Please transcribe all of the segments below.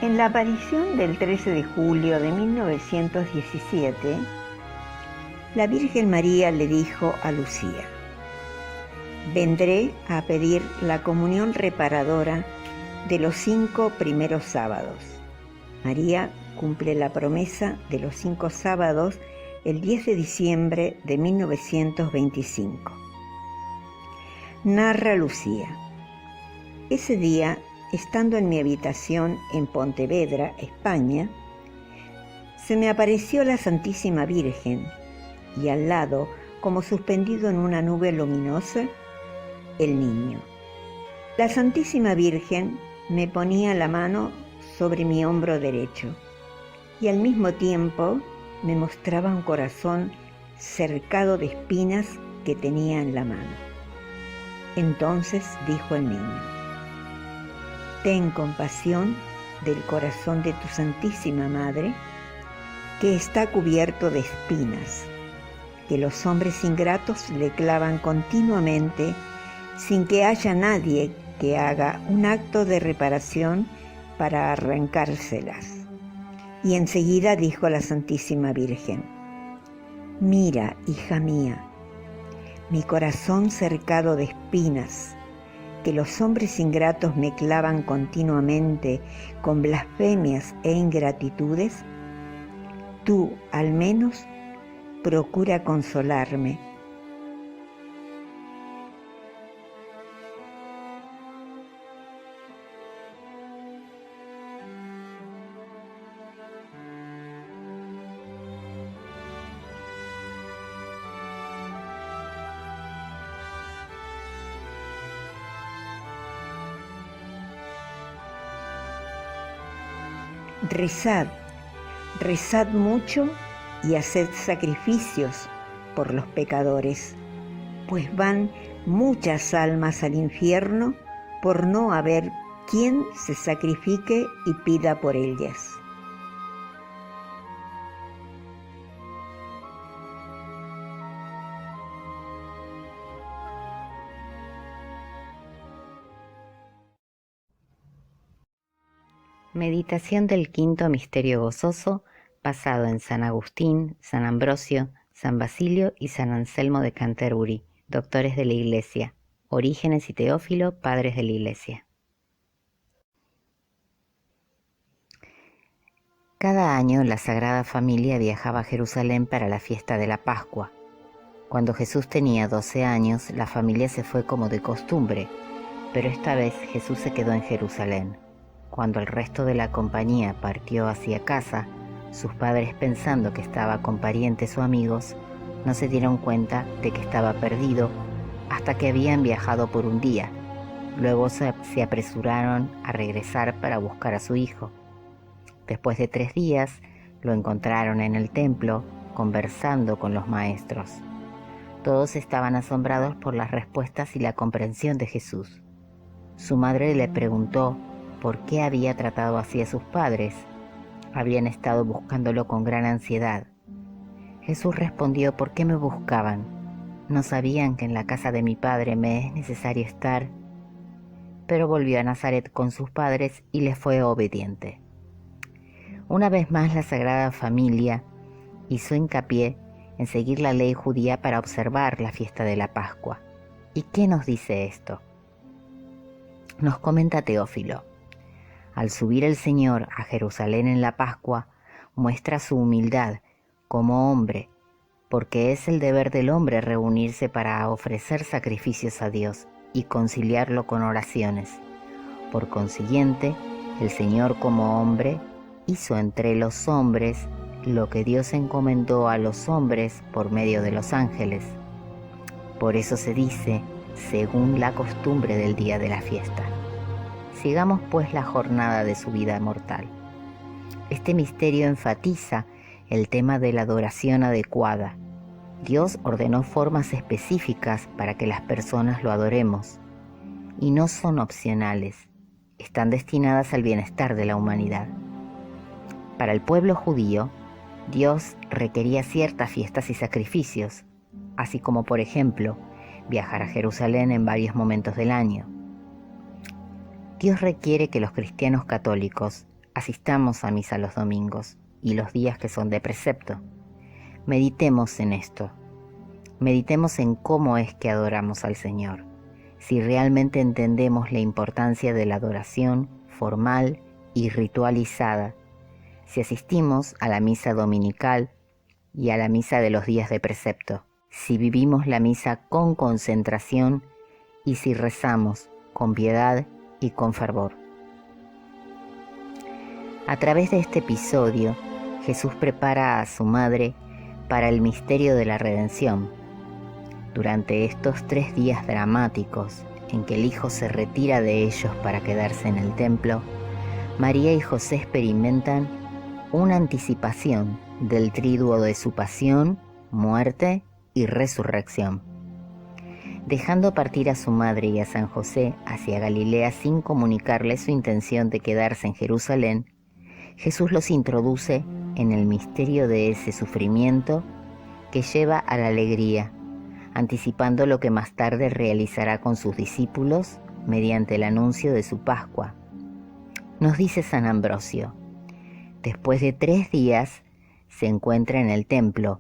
En la aparición del 13 de julio de 1917, la Virgen María le dijo a Lucía: vendré a pedir la comunión reparadora de los 5 primeros sábados. María cumple la promesa de los 5 sábados el 10 de diciembre de 1925. Narra Lucía: ese día, estando en mi habitación en Pontevedra, España, se me apareció la Santísima Virgen y al lado, como suspendido en una nube luminosa, el niño. La Santísima Virgen me ponía la mano sobre mi hombro derecho y al mismo tiempo me mostraba un corazón cercado de espinas que tenía en la mano. Entonces dijo el niño: ten compasión del corazón de tu Santísima Madre, que está cubierto de espinas, que los hombres ingratos le clavan continuamente sin que haya nadie que haga un acto de reparación para arrancárselas. Y enseguida dijo la Santísima Virgen: mira, hija mía, mi corazón cercado de espinas, que los hombres ingratos me clavan continuamente con blasfemias e ingratitudes, tú, al menos, procura consolarme. Rezad, rezad mucho y haced sacrificios por los pecadores, pues van muchas almas al infierno por no haber quien se sacrifique y pida por ellas. Meditación del quinto misterio gozoso, basado en San Agustín, San Ambrosio, San Basilio y San Anselmo de Canterbury, doctores de la Iglesia, Orígenes y Teófilo, padres de la Iglesia. Cada año la Sagrada Familia viajaba a Jerusalén para la fiesta de la Pascua. Cuando Jesús tenía 12 años, la familia se fue como de costumbre, pero esta vez Jesús se quedó en Jerusalén. Cuando el resto de la compañía partió hacia casa, sus padres, pensando que estaba con parientes o amigos, no se dieron cuenta de que estaba perdido hasta que habían viajado por un día. Luego se apresuraron a regresar para buscar a su hijo. Después de 3 días, lo encontraron en el templo, conversando con los maestros. Todos estaban asombrados por las respuestas y la comprensión de Jesús. Su madre le preguntó por qué había tratado así a sus padres. Habían estado buscándolo con gran ansiedad. Jesús respondió: ¿por qué me buscaban? ¿No sabían que en la casa de mi padre me es necesario estar? Pero volvió a Nazaret con sus padres y les fue obediente. Una vez más, la Sagrada Familia hizo hincapié en seguir la ley judía para observar la fiesta de la Pascua. ¿Y qué nos dice esto? Nos comenta Teófilo: al subir el Señor a Jerusalén en la Pascua, muestra su humildad como hombre, porque es el deber del hombre reunirse para ofrecer sacrificios a Dios y conciliarlo con oraciones. Por consiguiente, el Señor como hombre hizo entre los hombres lo que Dios encomendó a los hombres por medio de los ángeles. Por eso se dice, según la costumbre del día de la fiesta. Sigamos pues la jornada de su vida mortal. Este misterio enfatiza el tema de la adoración adecuada. Dios ordenó formas específicas para que las personas lo adoremos, y no son opcionales, están destinadas al bienestar de la humanidad. Para el pueblo judío, Dios requería ciertas fiestas y sacrificios, así como, por ejemplo, viajar a Jerusalén en varios momentos del año. Dios requiere que los cristianos católicos, asistamos a misa los domingos y los días que son de precepto. Meditemos en esto. Meditemos en cómo es que adoramos al Señor. Si realmente entendemos la importancia de la adoración formal y ritualizada. Si asistimos a la misa dominical y a la misa de los días de precepto. Si vivimos la misa con concentración y si rezamos con piedad y con fervor. A través de este episodio, Jesús prepara a su madre para el misterio de la redención. Durante estos 3 días dramáticos en que el Hijo se retira de ellos para quedarse en el templo, María y José experimentan una anticipación del triduo de su pasión, muerte y resurrección. Dejando partir a su madre y a San José hacia Galilea sin comunicarles su intención de quedarse en Jerusalén, Jesús los introduce en el misterio de ese sufrimiento que lleva a la alegría, anticipando lo que más tarde realizará con sus discípulos mediante el anuncio de su Pascua. Nos dice San Ambrosio: después de 3 días se encuentra en el templo,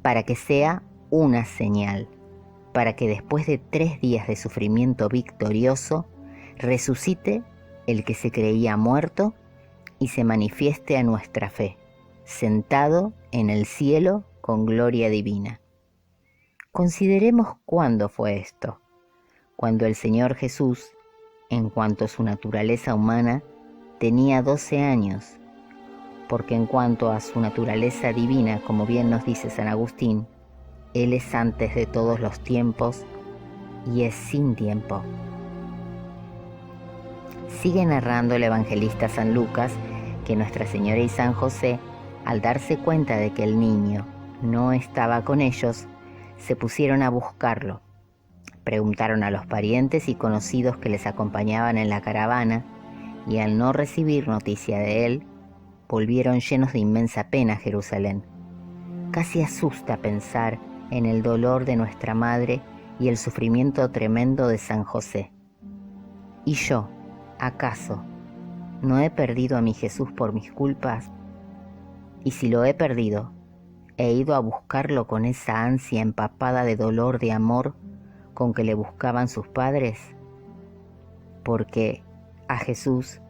para que sea una señal, para que después de 3 días de sufrimiento victorioso, resucite el que se creía muerto y se manifieste a nuestra fe, sentado en el cielo con gloria divina. Consideremos cuándo fue esto, cuando el Señor Jesús, en cuanto a su naturaleza humana, tenía 12 años, porque en cuanto a su naturaleza divina, como bien nos dice San Agustín, Él es antes de todos los tiempos y es sin tiempo. Sigue narrando el evangelista San Lucas que Nuestra Señora y San José, al darse cuenta de que el niño no estaba con ellos, se pusieron a buscarlo. Preguntaron a los parientes y conocidos que les acompañaban en la caravana y al no recibir noticia de él, volvieron llenos de inmensa pena a Jerusalén. Casi asusta pensar en el dolor de nuestra madre y el sufrimiento tremendo de San José. ¿Y yo, acaso, no he perdido a mi Jesús por mis culpas? Y si lo he perdido, he ido a buscarlo con esa ansia empapada de dolor, de amor, con que le buscaban sus padres. Porque a Jesús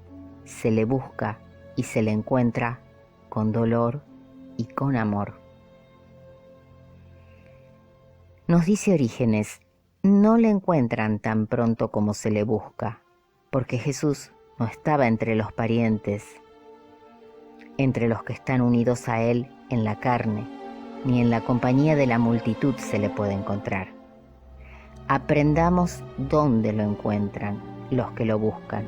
se le busca y se le encuentra con dolor y con amor. Nos dice Orígenes, no le encuentran tan pronto como se le busca, porque Jesús no estaba entre los parientes, entre los que están unidos a Él en la carne, ni en la compañía de la multitud se le puede encontrar. Aprendamos dónde lo encuentran los que lo buscan.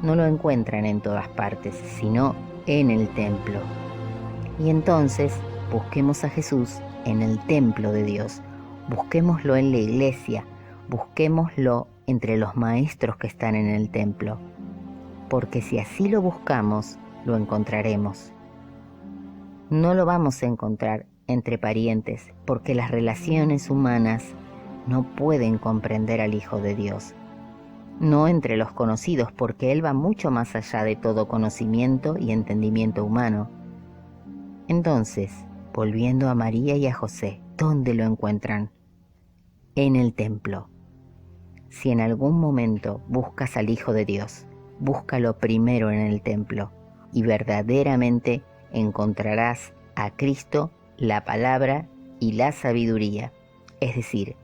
No lo encuentran en todas partes, sino en el templo. Y entonces busquemos a Jesús en el templo de Dios, busquémoslo en la iglesia, busquémoslo entre los maestros que están en el templo, porque si así lo buscamos, lo encontraremos. No lo vamos a encontrar entre parientes, porque las relaciones humanas no pueden comprender al Hijo de Dios. No entre los conocidos, porque Él va mucho más allá de todo conocimiento y entendimiento humano. Entonces, volviendo a María y a José, ¿dónde lo encuentran? En el templo. Si en algún momento buscas al Hijo de Dios, búscalo primero en el templo y verdaderamente encontrarás a Cristo, la palabra y la sabiduría, es decir,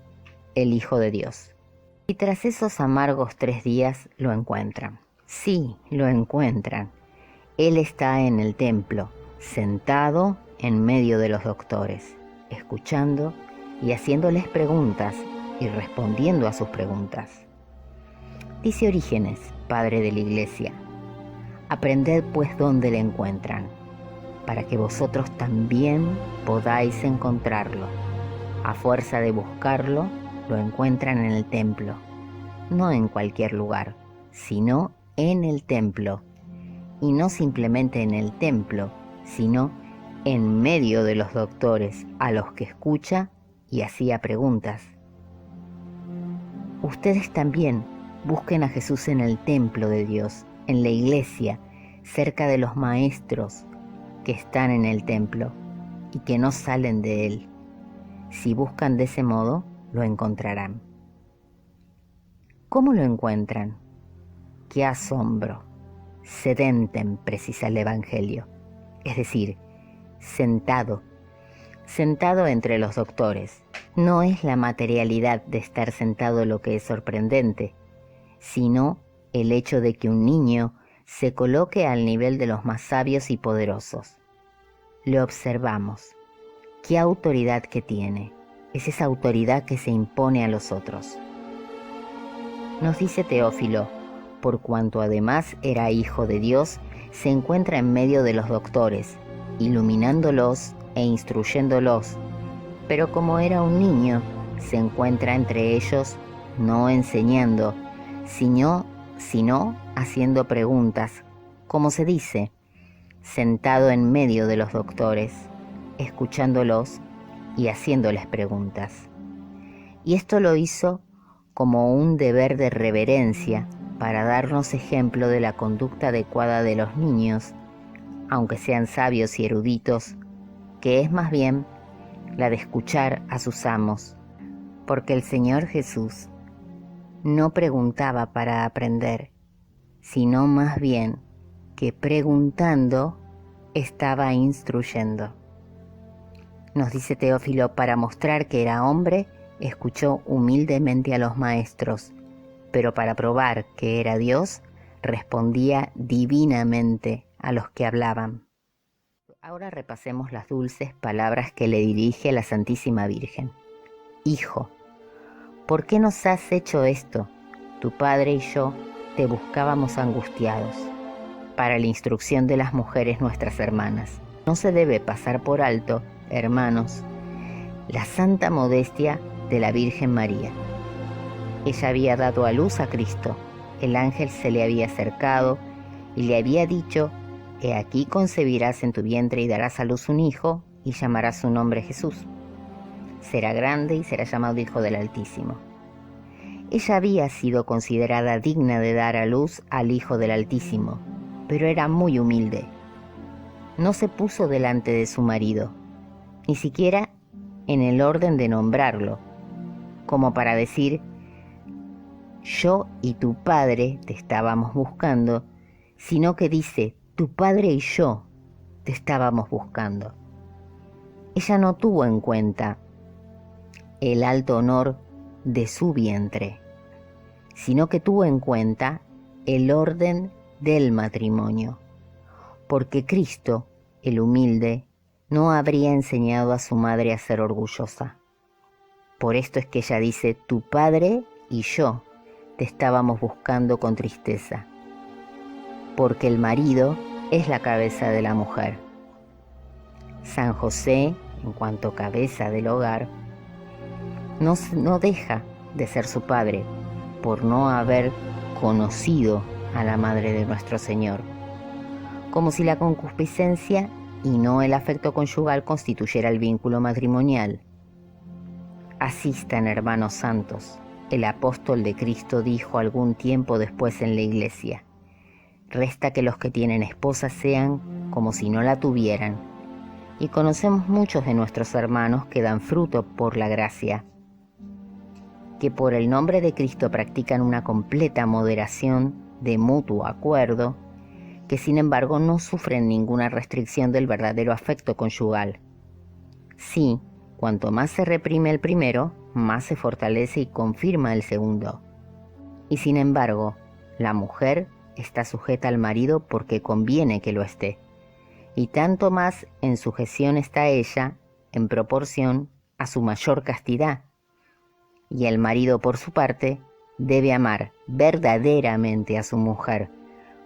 el Hijo de Dios. Y tras esos amargos 3 días lo encuentran. Sí, lo encuentran. Él está en el templo, sentado en medio de los doctores, escuchando y haciéndoles preguntas y respondiendo a sus preguntas. Dice Orígenes, padre de la Iglesia, aprended pues dónde le encuentran, para que vosotros también podáis encontrarlo. A fuerza de buscarlo, lo encuentran en el templo, no en cualquier lugar, sino en el templo, y no simplemente en el templo, sino en medio de los doctores a los que escucha y hacía preguntas. Ustedes también busquen a Jesús en el templo de Dios, en la iglesia, cerca de los maestros que están en el templo y que no salen de él. Si buscan de ese modo, lo encontrarán. ¿Cómo lo encuentran? ¡Qué asombro! Sedentem, precisa el Evangelio, es decir, sentado entre los doctores. No es la materialidad de estar sentado lo que es sorprendente, sino el hecho de que un niño se coloque al nivel de los más sabios y poderosos. Le observamos. ¿Qué autoridad que tiene? Es esa autoridad que se impone a los otros. Nos dice Teófilo, por cuanto además era hijo de Dios, se encuentra en medio de los doctores, iluminándolos e instruyéndolos, pero como era un niño, se encuentra entre ellos no enseñando, sino haciendo preguntas, como se dice, sentado en medio de los doctores, escuchándolos y haciéndoles preguntas. Y esto lo hizo como un deber de reverencia para darnos ejemplo de la conducta adecuada de los niños, aunque sean sabios y eruditos, que es más bien la de escuchar a sus amos, porque el Señor Jesús no preguntaba para aprender, sino más bien que preguntando estaba instruyendo. Nos dice Teófilo, para mostrar que era hombre, escuchó humildemente a los maestros, pero para probar que era Dios, respondía divinamente a los que hablaban. Ahora repasemos las dulces palabras que le dirige la Santísima Virgen. Hijo, ¿por qué nos has hecho esto? Tu padre y yo te buscábamos angustiados. Para la instrucción de las mujeres nuestras hermanas. No se debe pasar por alto, hermanos, la santa modestia de la Virgen María. Ella había dado a luz a Cristo. El ángel se le había acercado y le había dicho: he aquí concebirás en tu vientre y darás a luz un hijo y llamarás su nombre Jesús. Será grande y será llamado Hijo del Altísimo. Ella había sido considerada digna de dar a luz al Hijo del Altísimo, pero era muy humilde. No se puso delante de su marido, ni siquiera en el orden de nombrarlo, como para decir: yo y tu padre te estábamos buscando, sino que dice: tu padre y yo te estábamos buscando. Ella no tuvo en cuenta el alto honor de su vientre, sino que tuvo en cuenta el orden del matrimonio, porque Cristo, el humilde, no habría enseñado a su madre a ser orgullosa. Por esto es que ella dice: tu padre y yo te estábamos buscando con tristeza, porque el marido es la cabeza de la mujer. San José, en cuanto cabeza del hogar, no deja de ser su padre por no haber conocido a la madre de nuestro Señor, como si la concupiscencia y no el afecto conyugal constituyera el vínculo matrimonial. Asistan, hermanos santos. El apóstol de Cristo dijo algún tiempo después en la iglesia: resta que los que tienen esposa sean como si no la tuvieran. Y conocemos muchos de nuestros hermanos que dan fruto por la gracia, que por el nombre de Cristo practican una completa moderación de mutuo acuerdo, que sin embargo no sufren ninguna restricción del verdadero afecto conyugal. Sí, cuanto más se reprime el primero, más se fortalece y confirma el segundo. Y sin embargo, la mujer está sujeta al marido porque conviene que lo esté, y tanto más en sujeción está ella en proporción a su mayor castidad. Y el marido, por su parte, debe amar verdaderamente a su mujer,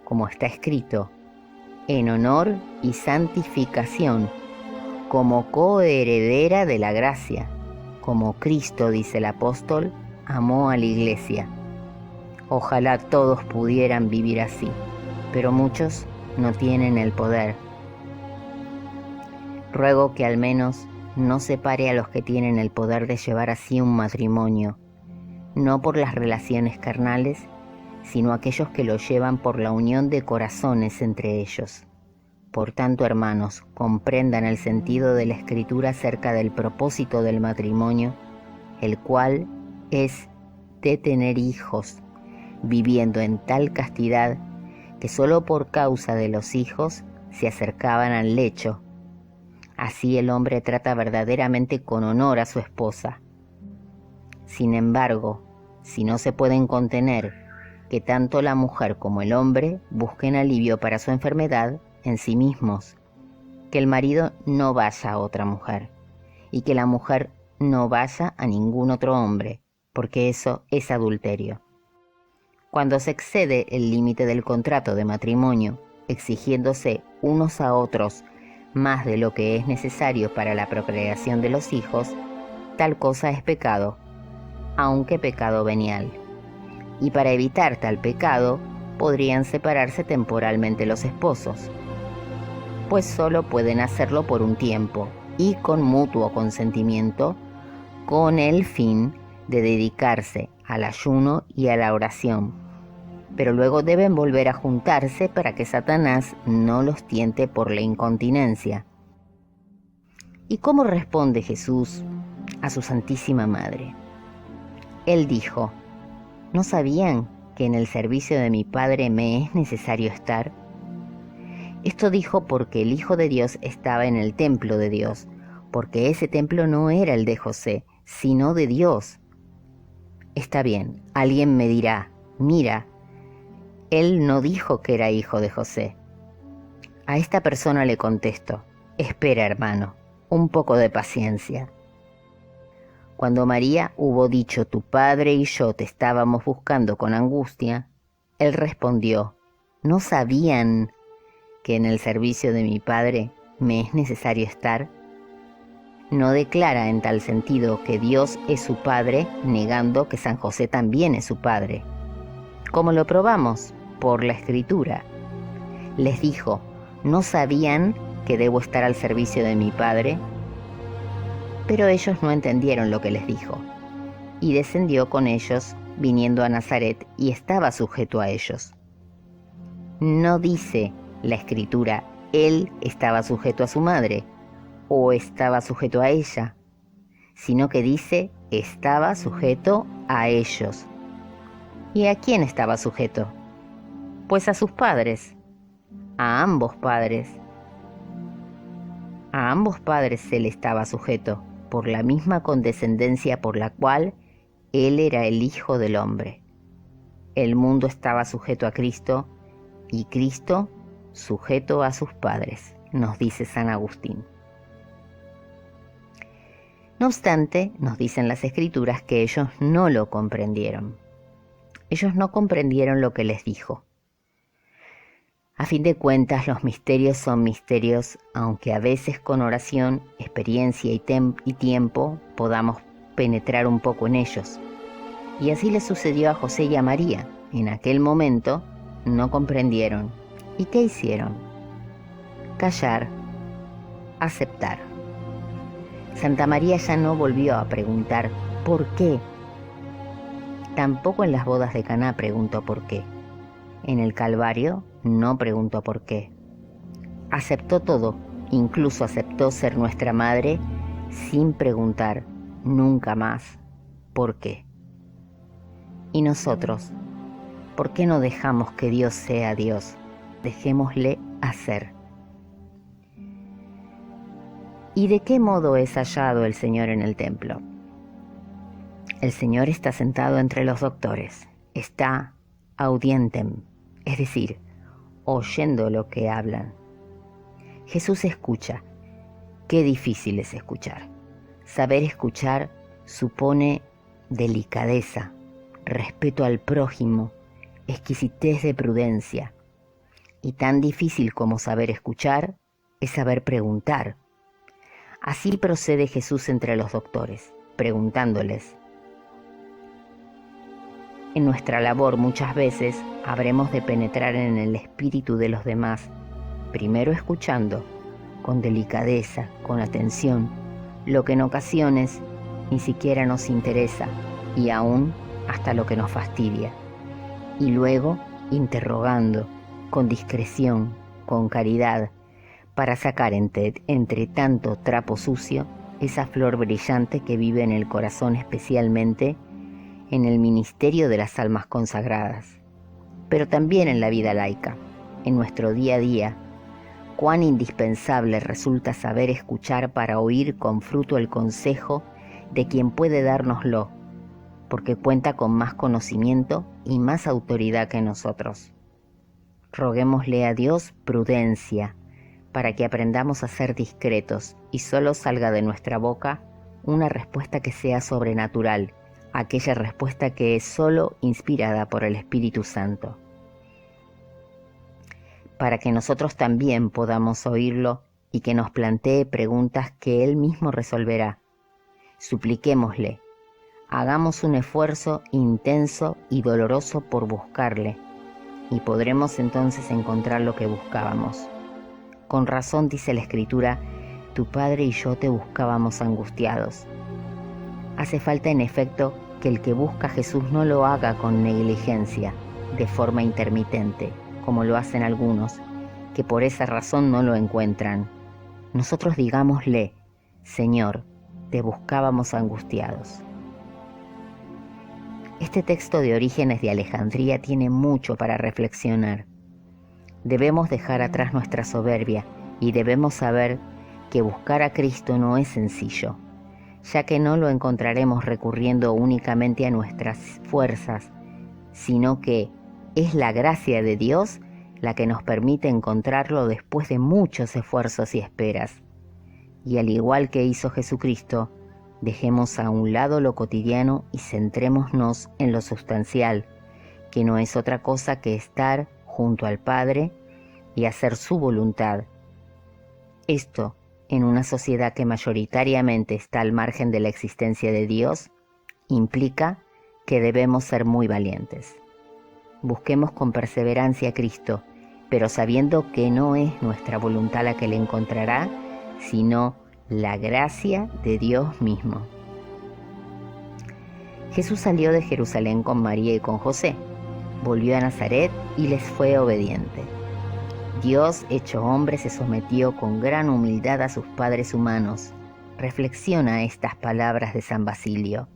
como está escrito, en honor y santificación, como coheredera de la gracia, como Cristo, dice el apóstol, amó a la iglesia. Ojalá todos pudieran vivir así, pero muchos no tienen el poder. Ruego que al menos no separe a los que tienen el poder de llevar así un matrimonio, no por las relaciones carnales, sino aquellos que lo llevan por la unión de corazones entre ellos. Por tanto, hermanos, comprendan el sentido de la Escritura acerca del propósito del matrimonio, el cual es de tener hijos, viviendo en tal castidad que solo por causa de los hijos se acercaban al lecho. Así el hombre trata verdaderamente con honor a su esposa. Sin embargo, si no se pueden contener que tanto la mujer como el hombre busquen alivio para su enfermedad en sí mismos, que el marido no vaya a otra mujer y que la mujer no vaya a ningún otro hombre, porque eso es adulterio. Cuando se excede el límite del contrato de matrimonio, exigiéndose unos a otros más de lo que es necesario para la procreación de los hijos, tal cosa es pecado, aunque pecado venial. Y para evitar tal pecado, podrían separarse temporalmente los esposos, pues solo pueden hacerlo por un tiempo y con mutuo consentimiento, con el fin de dedicarse al ayuno y a la oración. Pero luego deben volver a juntarse para que Satanás no los tiente por la incontinencia. ¿Y cómo responde Jesús a su Santísima Madre? Él dijo: ¿no sabían que en el servicio de mi Padre me es necesario estar? Esto dijo porque el Hijo de Dios estaba en el templo de Dios, porque ese templo no era el de José, sino de Dios. Está bien, alguien me dirá: mira, él no dijo que era hijo de José. A esta persona le contesto: espera, hermano, un poco de paciencia. Cuando María hubo dicho: tu padre y yo te estábamos buscando con angustia, él respondió: ¿no sabían que en el servicio de mi Padre me es necesario estar? No declara en tal sentido que Dios es su Padre, negando que San José también es su Padre. ¿Cómo lo probamos? Por la Escritura. Les dijo: ¿no sabían que debo estar al servicio de mi Padre? Pero ellos no entendieron lo que les dijo. Y descendió con ellos, viniendo a Nazaret, y estaba sujeto a ellos. No dice la Escritura: él estaba sujeto a su madre, o estaba sujeto a ella, sino que dice: estaba sujeto a ellos. ¿Y a quién estaba sujeto? Pues a sus padres, a ambos padres. A ambos padres él estaba sujeto, por la misma condescendencia por la cual él era el Hijo del Hombre. El mundo estaba sujeto a Cristo, y Cristo sujeto a sus padres, nos dice San Agustín. No obstante, nos dicen las Escrituras que ellos no lo comprendieron. Ellos no comprendieron lo que les dijo. A fin de cuentas, los misterios son misterios, aunque a veces con oración, experiencia y tiempo podamos penetrar un poco en ellos. Y así le sucedió a José y a María. En aquel momento no comprendieron. ¿Y qué hicieron? Callar, aceptar. Santa María ya no volvió a preguntar ¿por qué? Tampoco en las bodas de Caná preguntó por qué. En el Calvario no preguntó por qué. Aceptó todo, incluso aceptó ser nuestra madre sin preguntar nunca más por qué. Y nosotros, ¿por qué no dejamos que Dios sea Dios? Dejémosle hacer. ¿Y de qué modo es hallado el Señor en el templo? El Señor está sentado entre los doctores, está audientem, es decir, oyendo lo que hablan. Jesús escucha. Qué difícil es escuchar. Saber escuchar supone delicadeza, respeto al prójimo, exquisitez de prudencia. Y tan difícil como saber escuchar es saber preguntar. Así procede Jesús entre los doctores, preguntándoles. En nuestra labor muchas veces habremos de penetrar en el espíritu de los demás, primero escuchando, con delicadeza, con atención, lo que en ocasiones ni siquiera nos interesa y aún hasta lo que nos fastidia. y luego interrogando, con discreción, con caridad, para sacar entre tanto trapo sucio esa flor brillante que vive en el corazón, especialmente en el ministerio de las almas consagradas, pero también en la vida laica, en nuestro día a día. Cuán indispensable resulta saber escuchar para oír con fruto el consejo de quien puede dárnoslo, porque cuenta con más conocimiento y más autoridad que nosotros. Roguémosle a Dios prudencia, para que aprendamos a ser discretos y solo salga de nuestra boca una respuesta que sea sobrenatural, aquella respuesta que es solo inspirada por el Espíritu Santo, para que nosotros también podamos oírlo y que nos plantee preguntas que Él mismo resolverá. Supliquémosle, hagamos un esfuerzo intenso y doloroso por buscarle, y podremos entonces encontrar lo que buscábamos. Con razón dice la Escritura, tu Padre y yo te buscábamos angustiados. Hace falta en efecto que el que busca a Jesús no lo haga con negligencia, de forma intermitente, como lo hacen algunos, que por esa razón no lo encuentran. Nosotros digámosle, Señor, te buscábamos angustiados. Este texto de Orígenes de Alejandría tiene mucho para reflexionar. Debemos dejar atrás nuestra soberbia y debemos saber que buscar a Cristo no es sencillo, ya que no lo encontraremos recurriendo únicamente a nuestras fuerzas, sino que es la gracia de Dios la que nos permite encontrarlo después de muchos esfuerzos y esperas. Y al igual que hizo Jesucristo, dejemos a un lado lo cotidiano y centrémonos en lo sustancial, que no es otra cosa que estar junto al Padre y hacer su voluntad. Esto, en una sociedad que mayoritariamente está al margen de la existencia de Dios, implica que debemos ser muy valientes. Busquemos con perseverancia a Cristo, pero sabiendo que no es nuestra voluntad la que le encontrará, sino la gracia de Dios mismo. Jesús salió de Jerusalén con María y con José, volvió a Nazaret y les fue obediente. Dios, hecho hombre, se sometió con gran humildad a sus padres humanos. Reflexiona estas palabras de San Basilio.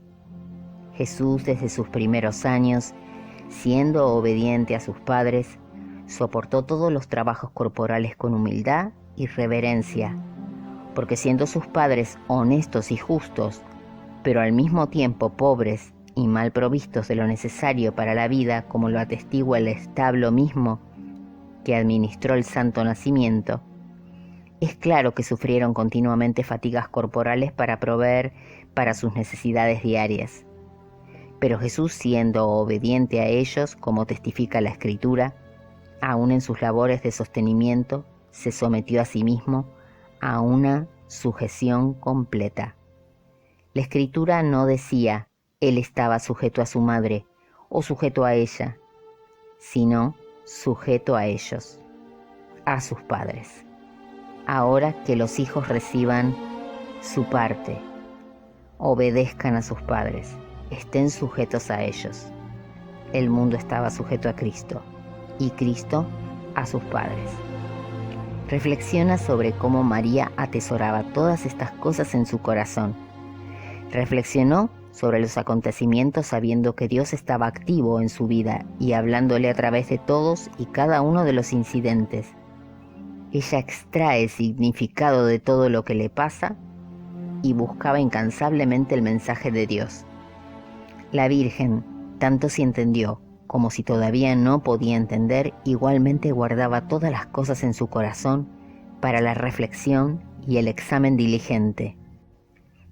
Jesús, desde sus primeros años, siendo obediente a sus padres, soportó todos los trabajos corporales con humildad y reverencia, porque siendo sus padres honestos y justos, pero al mismo tiempo pobres y mal provistos de lo necesario para la vida, como lo atestigua el establo mismo que administró el santo nacimiento, es claro que sufrieron continuamente fatigas corporales para proveer para sus necesidades diarias. Pero Jesús, siendo obediente a ellos, como testifica la Escritura, aun en sus labores de sostenimiento, se sometió a sí mismo a una sujeción completa. La Escritura no decía, Él estaba sujeto a su madre o sujeto a ella, sino sujeto a ellos, a sus padres. Ahora que los hijos reciban su parte, obedezcan a sus padres, estén sujetos a ellos. El mundo estaba sujeto a Cristo y Cristo a sus padres. Reflexiona sobre cómo María atesoraba todas estas cosas en su corazón. Reflexionó sobre los acontecimientos sabiendo que Dios estaba activo en su vida y hablándole a través de todos y cada uno de los incidentes. Ella extrae significado de todo lo que le pasa y buscaba incansablemente el mensaje de Dios. La Virgen, tanto si entendió como si todavía no podía entender, igualmente guardaba todas las cosas en su corazón para la reflexión y el examen diligente.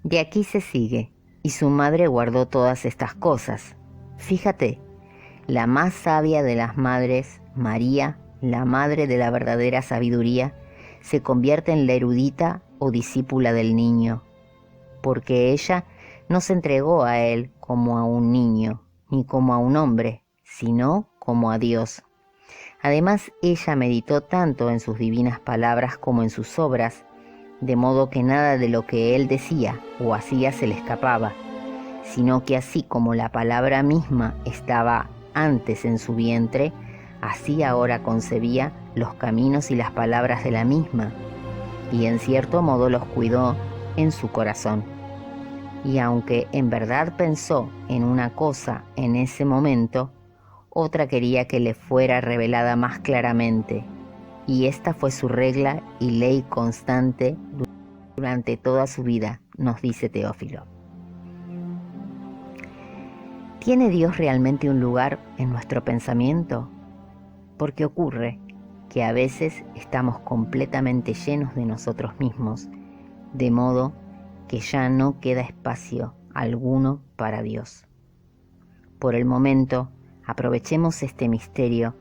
De aquí se sigue, y su madre guardó todas estas cosas. Fíjate, la más sabia de las madres, María, la madre de la verdadera sabiduría, se convierte en la erudita o discípula del niño, porque ella no se entregó a él como a un niño, ni como a un hombre, sino como a Dios. Además, ella meditó tanto en sus divinas palabras como en sus obras, de modo que nada de lo que él decía o hacía se le escapaba, sino que así como la palabra misma estaba antes en su vientre, así ahora concebía los caminos y las palabras de la misma, y en cierto modo los cuidó en su corazón. Y aunque en verdad pensó en una cosa en ese momento, otra quería que le fuera revelada más claramente, y esta fue su regla y ley constante durante toda su vida, nos dice Teófilo. ¿Tiene Dios realmente un lugar en nuestro pensamiento? Porque ocurre que a veces estamos completamente llenos de nosotros mismos, de modo que ya no queda espacio alguno para Dios. Por el momento, aprovechemos este misterio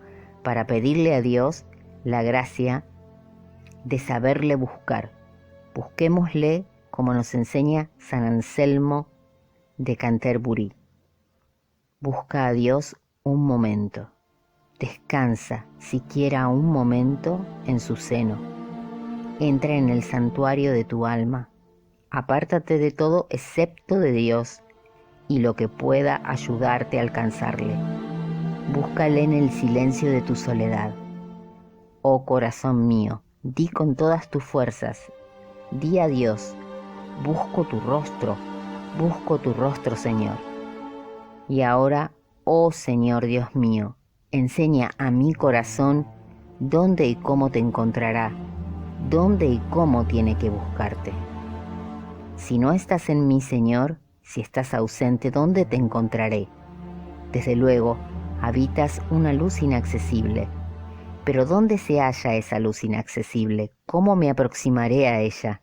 para pedirle a Dios la gracia de saberle buscar. Busquémosle como nos enseña San Anselmo de Canterbury. Busca a Dios un momento. Descansa siquiera un momento en su seno. Entra en el santuario de tu alma. Apártate de todo excepto de Dios y lo que pueda ayudarte a alcanzarle. Búscale en el silencio de tu soledad. Oh corazón mío, di con todas tus fuerzas. Di a Dios, busco tu rostro, Señor. Y ahora, oh Señor Dios mío, enseña a mi corazón dónde y cómo te encontrará, dónde y cómo tiene que buscarte. Si no estás en mí, Señor, si estás ausente, ¿dónde te encontraré? Desde luego, habitas una luz inaccesible. Pero ¿dónde se halla esa luz inaccesible? ¿Cómo me aproximaré a ella?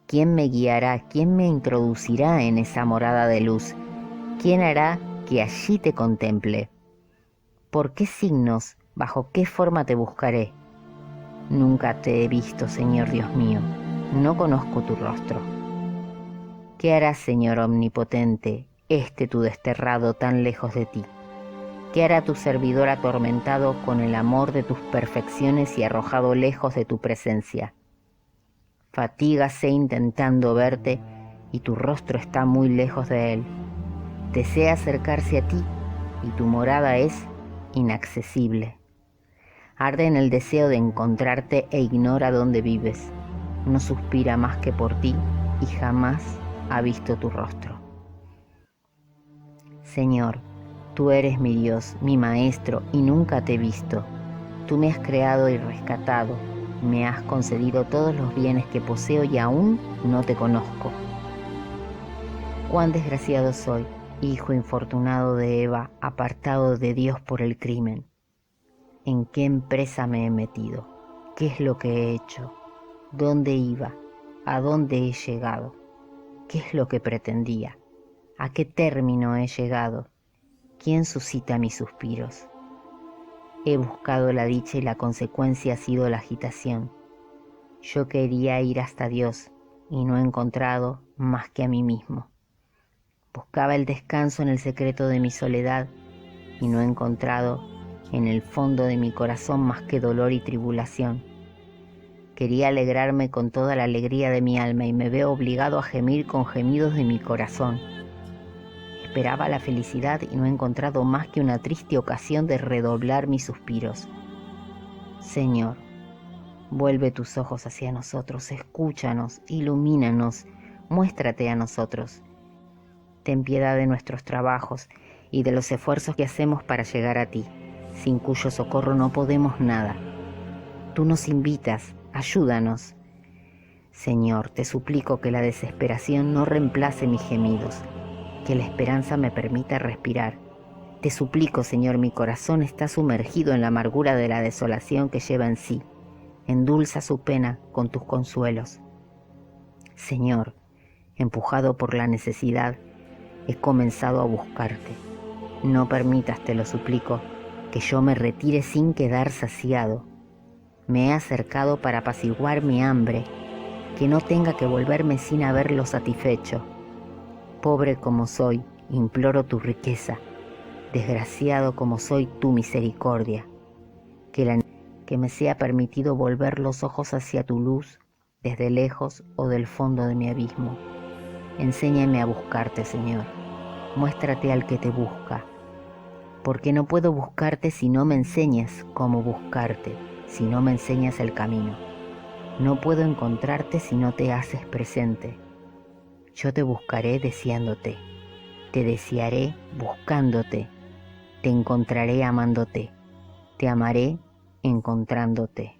¿Quién me guiará? ¿Quién me introducirá en esa morada de luz? ¿Quién hará que allí te contemple? ¿Por qué signos, bajo qué forma te buscaré? Nunca te he visto, Señor Dios mío, no conozco tu rostro. ¿Qué harás, Señor omnipotente, tu desterrado tan lejos de ti? ¿Qué hará tu servidor atormentado con el amor de tus perfecciones y arrojado lejos de tu presencia? Fatígase intentando verte y tu rostro está muy lejos de él. Desea acercarse a ti y tu morada es inaccesible. Arde en el deseo de encontrarte e ignora dónde vives. No suspira más que por ti y jamás ha visto tu rostro. Señor, tú eres mi Dios, mi Maestro, y nunca te he visto. Tú me has creado y rescatado, me has concedido todos los bienes que poseo y aún no te conozco. Cuán desgraciado soy, hijo infortunado de Eva, apartado de Dios por el crimen. ¿En qué empresa me he metido? ¿Qué es lo que he hecho? ¿Dónde iba? ¿A dónde he llegado? ¿Qué es lo que pretendía? ¿A qué término he llegado? ¿Quién suscita mis suspiros? He buscado la dicha y la consecuencia ha sido la agitación. Yo quería ir hasta Dios y no he encontrado más que a mí mismo. Buscaba el descanso en el secreto de mi soledad y no he encontrado en el fondo de mi corazón más que dolor y tribulación. Quería alegrarme con toda la alegría de mi alma y me veo obligado a gemir con gemidos de mi corazón. Esperaba la felicidad y no he encontrado más que una triste ocasión de redoblar mis suspiros. Señor, vuelve tus ojos hacia nosotros, escúchanos, ilumínanos, muéstrate a nosotros. Ten piedad de nuestros trabajos y de los esfuerzos que hacemos para llegar a ti, sin cuyo socorro no podemos nada. Tú nos invitas, ayúdanos. Señor, te suplico que la desesperación no reemplace mis gemidos, que la esperanza me permita respirar. Te suplico, Señor, mi corazón está sumergido en la amargura de la desolación que lleva en sí. Endulza su pena con tus consuelos. Señor, empujado por la necesidad, he comenzado a buscarte. No permitas, te lo suplico, que yo me retire sin quedar saciado. Me he acercado para apaciguar mi hambre, que no tenga que volverme sin haberlo satisfecho. Pobre como soy, imploro tu riqueza. Desgraciado como soy, tu misericordia. Que me sea permitido volver los ojos hacia tu luz, desde lejos o del fondo de mi abismo. Enséñame a buscarte, Señor. Muéstrate al que te busca. porque no puedo buscarte si no me enseñas cómo buscarte, si no me enseñas el camino. No puedo encontrarte si no te haces presente. Yo te buscaré deseándote, te desearé buscándote, te encontraré amándote, te amaré encontrándote.